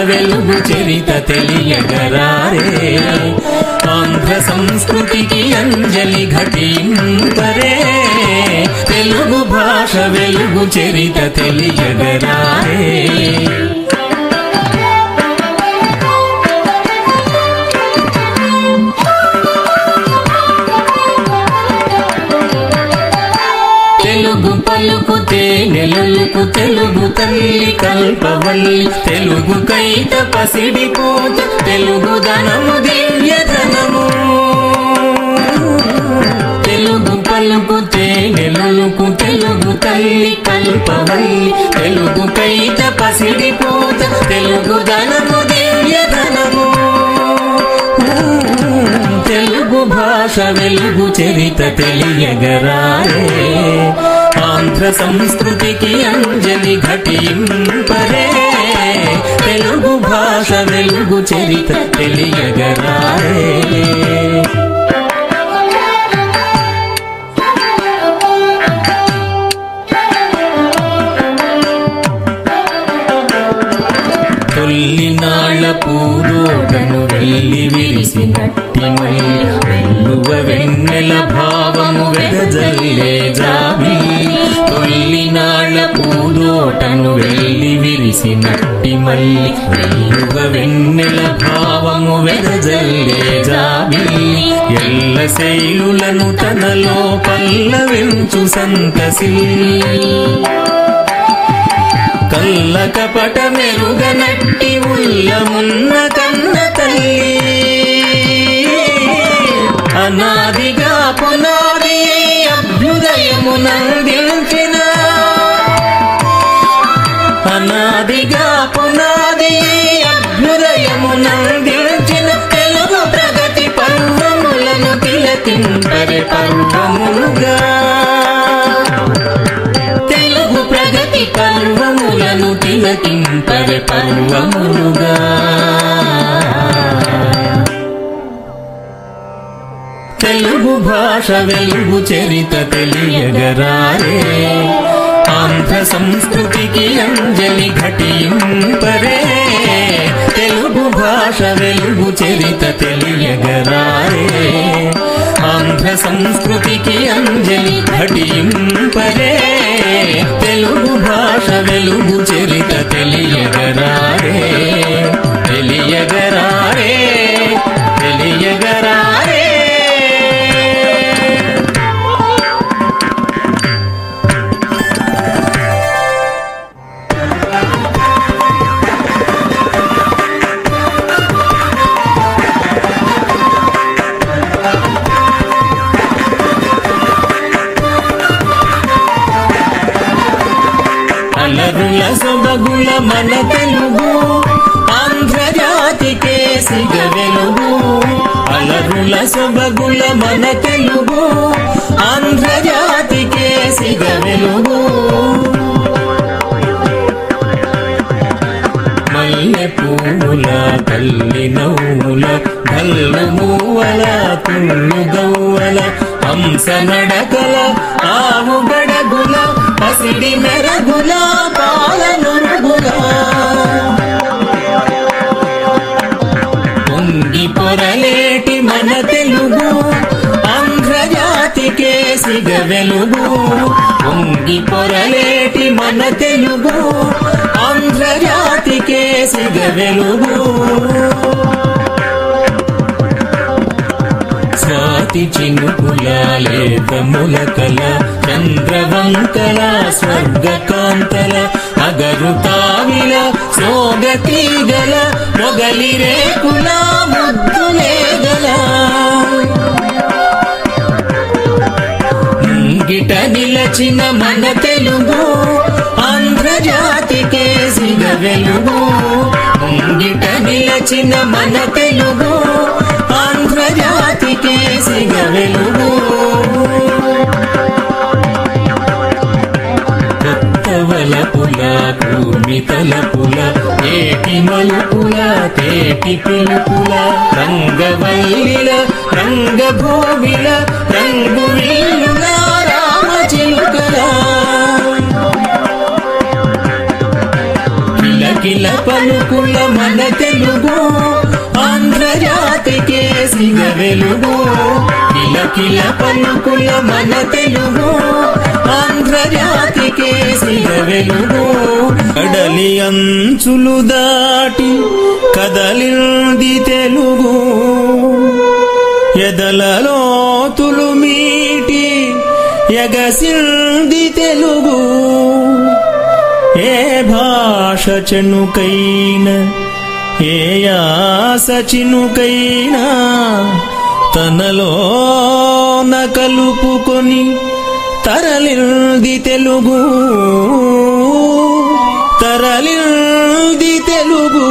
వెలుగు చరిత తెలియగరారే ఆంధ్ర సంస్కృతికి అంజలి ఘటింపరే తెలుగు భాష వెలుగు చరిత తెలియగరారే తెలుగు పలుకుతే నెలలకు తెలుగు తల్లి కల్పవల్లి తెలుగు కైత పసిడిపోత తెలుగు ధనము దివ్య ధనము తెలుగు పలుకుతే నెలలకు తెలుగు తల్లి కల్పవల్లి తెలుగు కైత పసిడిపోత తెలుగు ధనము దివ్య ధనము తెలుగు భాష వెలుగు చరిత తెలియగరారే ఆంధ్ర సంస్కృతికి అంజలి ఘటింపరే తెలుగు భాష వెలుగు చరిత తెలియగరారే తొల్లినాళ్ళ పూదోటను వెళ్ళి విరిసినట్టి వెల్లువ వెన్నెల భావము వెదజల్లే జాబిల్లి తొల్లినాళ్ళ పూదోటను వెళ్ళి విరిసినట్టి మల్లి వెల్లువ వెన్నెల భావము వెదజల్లే జాబిల్లి ఎల్ల శైలులను తనలో పల్లవించు సంతసిల్లి కల్ల కపట మెరుగనట్టి ఉల్లమున్న కన్న తల్లి అనాదిగా పునాది అభ్యుదయమునందించిన అనాదిగా పునాది అభ్యుదయమునందించిన తెలుగు ప్రగతి పర్వములను తిలకింపరే పర్వములుగా తెలుగు ప్రగతి పర్వములను తిలకింపరే పర్వములుగా తెలుగు భాష వెలుగు చరిత తెలియగరారే ఆంధ్ర సంస్కృతికి అంజలి ఘటింపరే తెలుగు భాష వెలుగు చరిత తెలియగరారే ఆంధ్ర సంస్కృతికి అంజలి ఘటింపరే తెలుగు భాష వెలుగు చరిత తెలియగరారే తెలియగరారే తెలియగరారే అలరుల సొబగుల మన తెలుగు ఆంధ్ర జాతికే సిగ వెలుగు అలరుల సొబగుల మన తెలుగు ఆంధ్ర జాతికే సిగ వెలుగు మల్లె పూల తల్లి నవ్వుల గల్లు మూవల తుళ్ళు గవ్వల హంస నడకల ఆవు గడగుల పసిడి మెరగుల పాలనురుగుల పొంగి పొరలేటి మన తెలుగు ఆంధ్ర జాతికే సిగ వెలుగు పొంగి పొరలేటి మన తెలుగు ఆంధ్ర జాతికే సిగ వెలుగు స్వాతి చినుకుల లేత ములకల చంద్రవంకల స్వర్గకాంతల అగరు తావిల సోగతీగల మొగలి రేకుల ముద్దులేగల ముంగిట నిలచిన మన తెలుగు ఆంధ్ర జాతికే సిగ వెలుగు ముంగిట నిలచిన మన తెలుగు ఆంధ్ర జాతికే సిగ వెలుగు కొత్తవలపుల భూమి తలపుల ఏటి మలుపుల తేటి పిలుపుల రంగవల్లిల రంగభూమిల రంగు వీలుల రామచిలుకల కిలకిల పలుకుల మన తెలుగు ఆంధ్రజాతికే సిగ వెలుగు కిలకిల పలుకుల మన తెలుగు ఆంధ్రజాతికే సిగ వెలుగు కడలి అంచులు దాటి కదలింది తెలుగు ఎదలలో తులు మీటి ఎగసింది తెలుగు ఏ భాష చెనుకైన ఏ యాస చినుకైనా తనలోన కలుపుకొని తరలింది తెలుగు తరలింది తెలుగు